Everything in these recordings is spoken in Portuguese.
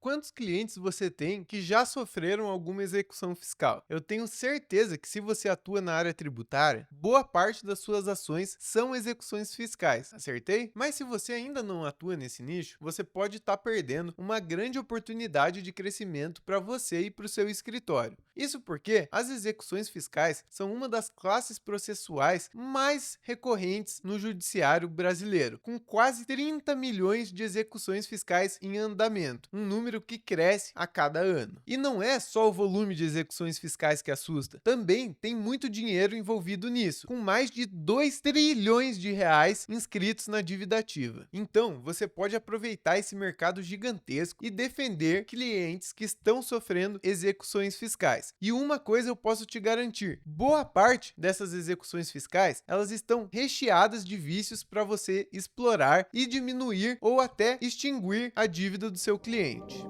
Quantos clientes você tem que já sofreram alguma execução fiscal? Eu tenho certeza que se você atua na área tributária, boa parte das suas ações são execuções fiscais. Acertei? Mas se você ainda não atua nesse nicho, você pode estar perdendo uma grande oportunidade de crescimento para você e para o seu escritório. Isso porque as execuções fiscais são uma das classes processuais mais recorrentes no judiciário brasileiro, com quase 30 milhões de execuções fiscais em andamento, um número que cresce a cada ano. E não é só o volume de execuções fiscais que assusta, também tem muito dinheiro envolvido nisso, com mais de 2 trilhões de reais inscritos na dívida ativa. Então, você pode aproveitar esse mercado gigantesco e defender clientes que estão sofrendo execuções fiscais. E uma coisa eu posso te garantir, boa parte dessas execuções fiscais, elas estão recheadas de vícios para você explorar e diminuir ou até extinguir a dívida do seu cliente.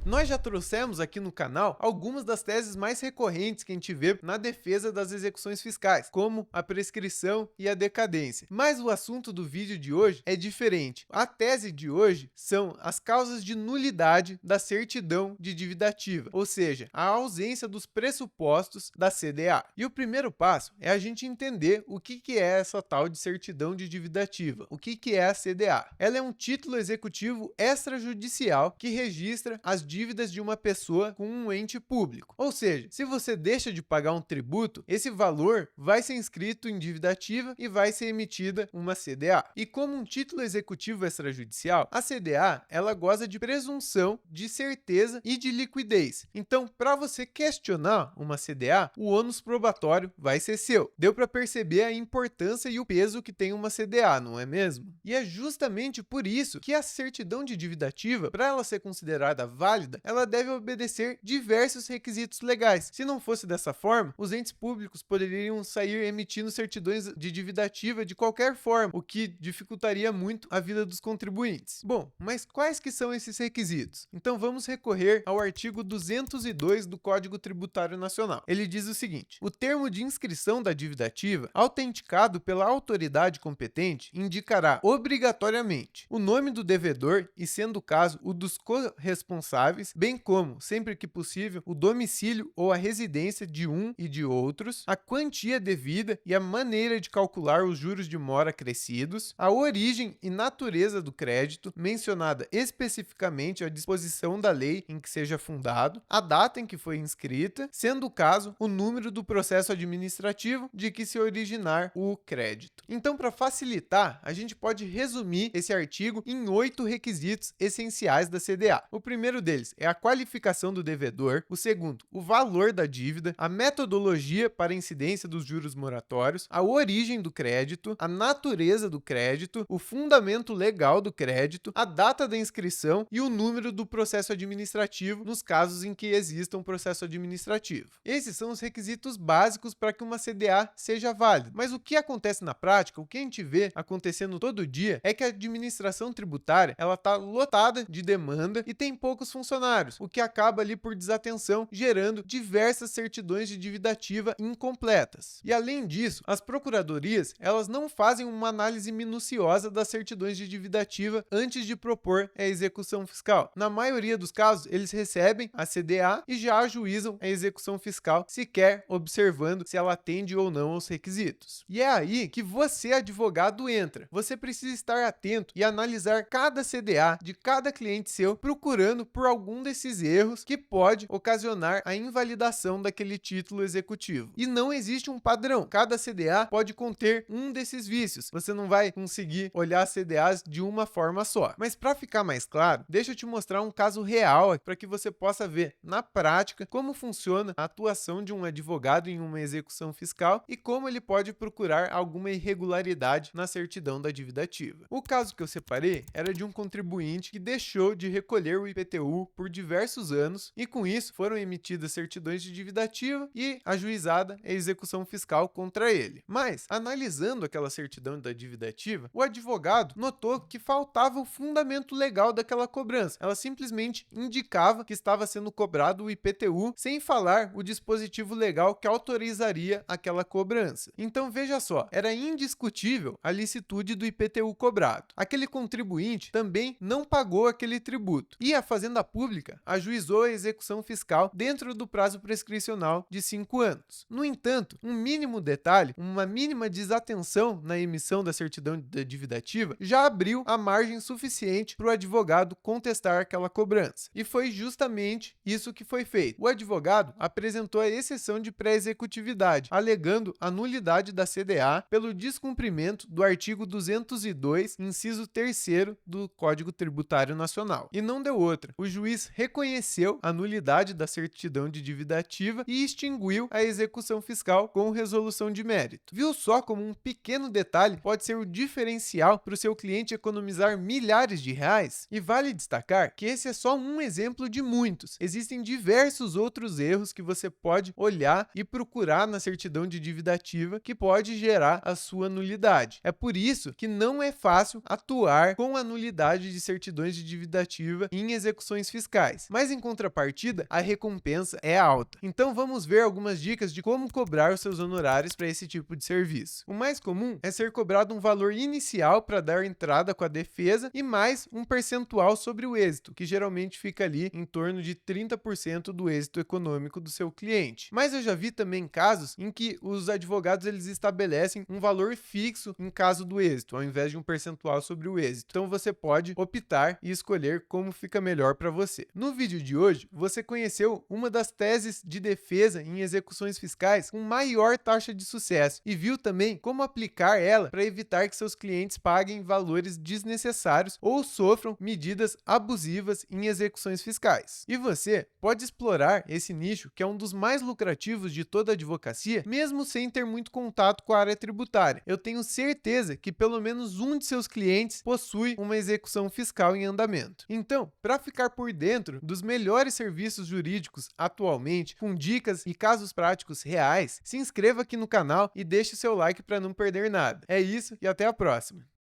Nós já trouxemos aqui no canal algumas das teses mais recorrentes que a gente vê na defesa das execuções fiscais, como a prescrição e a decadência. Mas o assunto do vídeo de hoje é diferente. A tese de hoje são as causas de nulidade da certidão de dívida ativa, ou seja, a ausência dos pressupostos da CDA. E o primeiro passo é a gente entender o que é essa tal de certidão de dívida ativa, o que é a CDA. Ela é um título executivo extrajudicial que registra as dívidas de uma pessoa com um ente público. Ou seja, se você deixa de pagar um tributo, esse valor vai ser inscrito em dívida ativa e vai ser emitida uma CDA. E como um título executivo extrajudicial, a CDA ela goza de presunção de certeza e de liquidez. Então, para você questionar uma CDA, o ônus probatório vai ser seu. Deu para perceber a importância e o peso que tem uma CDA, não é mesmo? E é justamente por isso que a certidão de dívida ativa, para ela ser considerada válida, ela deve obedecer diversos requisitos legais. Se não fosse dessa forma, os entes públicos poderiam sair emitindo certidões de dívida ativa de qualquer forma, o que dificultaria muito a vida dos contribuintes. Bom, mas quais que são esses requisitos? Então vamos recorrer ao artigo 202 do Código Tributário Nacional. Ele diz o seguinte: o termo de inscrição da dívida ativa, autenticado pela autoridade competente, indicará obrigatoriamente o nome do devedor e, sendo o caso, o dos corresponsáveis, bem como, sempre que possível, o domicílio ou a residência de um e de outros, a quantia devida e a maneira de calcular os juros de mora acrescidos, a origem e natureza do crédito, mencionada especificamente à disposição da lei em que seja fundado, a data em que foi inscrita, sendo o caso, o número do processo administrativo de que se originar o crédito. Então, para facilitar, a gente pode resumir esse artigo em 8 requisitos essenciais da CDA. O primeiro deles é a qualificação do devedor, o segundo, o valor da dívida, a metodologia para incidência dos juros moratórios, a origem do crédito, a natureza do crédito, o fundamento legal do crédito, a data da inscrição e o número do processo administrativo nos casos em que exista um processo administrativo. Esses são os requisitos básicos para que uma CDA seja válida. Mas o que acontece na prática, o que a gente vê acontecendo todo dia, é que a administração tributária ela está lotada de demanda e tem poucos funcionários, o que acaba ali por desatenção, gerando diversas certidões de dívida ativa incompletas. E além disso, as procuradorias, elas não fazem uma análise minuciosa das certidões de dívida ativa antes de propor a execução fiscal. Na maioria dos casos, eles recebem a CDA e já ajuizam a execução fiscal, sequer observando se ela atende ou não aos requisitos. E é aí que você, advogado, entra. Você precisa estar atento e analisar cada CDA de cada cliente seu, procurando por algum desses erros que pode ocasionar a invalidação daquele título executivo. E não existe um padrão. Cada CDA pode conter um desses vícios. Você não vai conseguir olhar as CDAs de uma forma só. Mas para ficar mais claro, deixa eu te mostrar um caso real para que você possa ver na prática como funciona a atuação de um advogado em uma execução fiscal e como ele pode procurar alguma irregularidade na certidão da dívida ativa. O caso que eu separei era de um contribuinte que deixou de recolher o IPTU por diversos anos e com isso foram emitidas certidões de dívida ativa e ajuizada a execução fiscal contra ele. Mas, analisando aquela certidão da dívida ativa, o advogado notou que faltava o fundamento legal daquela cobrança. Ela simplesmente indicava que estava sendo cobrado o IPTU, sem falar o dispositivo legal que autorizaria aquela cobrança. Então veja só, era indiscutível a licitude do IPTU cobrado. Aquele contribuinte também não pagou aquele tributo e a Fazenda Pública ajuizou a execução fiscal dentro do prazo prescricional de 5 anos. No entanto, um mínimo detalhe, uma mínima desatenção na emissão da certidão da dívida ativa já abriu a margem suficiente para o advogado contestar aquela cobrança. E foi justamente isso que foi feito. O advogado apresentou a exceção de pré-executividade, alegando a nulidade da CDA pelo descumprimento do artigo 202, inciso 3º do Código Tributário Nacional. E não deu outra. O juiz reconheceu a nulidade da certidão de dívida ativa e extinguiu a execução fiscal com resolução de mérito. Viu só como um pequeno detalhe pode ser o diferencial para o seu cliente economizar milhares de reais? E vale destacar que esse é só um exemplo de muitos. Existem diversos outros erros que você pode olhar e procurar na certidão de dívida ativa que pode gerar a sua nulidade. É por isso que não é fácil atuar com a nulidade de certidões de dívida ativa em execuções fiscais. Mas em contrapartida, a recompensa é alta. Então vamos ver algumas dicas de como cobrar os seus honorários para esse tipo de serviço. O mais comum é ser cobrado um valor inicial para dar entrada com a defesa e mais um percentual sobre o êxito, que geralmente fica ali em torno de 30% do êxito econômico do seu cliente. Mas eu já vi também casos em que os advogados eles estabelecem um valor fixo em caso do êxito, ao invés de um percentual sobre o êxito. Então você pode optar e escolher como fica melhor para você. No vídeo de hoje, você conheceu uma das teses de defesa em execuções fiscais com maior taxa de sucesso e viu também como aplicar ela para evitar que seus clientes paguem valores desnecessários ou sofram medidas abusivas em execuções fiscais. E você pode explorar esse nicho, que é um dos mais lucrativos de toda a advocacia, mesmo sem ter muito contato com a área tributária. Eu tenho certeza que pelo menos um de seus clientes possui uma execução fiscal em andamento. Então, para ficar por dentro dos melhores serviços jurídicos atualmente, com dicas e casos práticos reais, se inscreva aqui no canal e deixe seu like para não perder nada. É isso e até a próxima!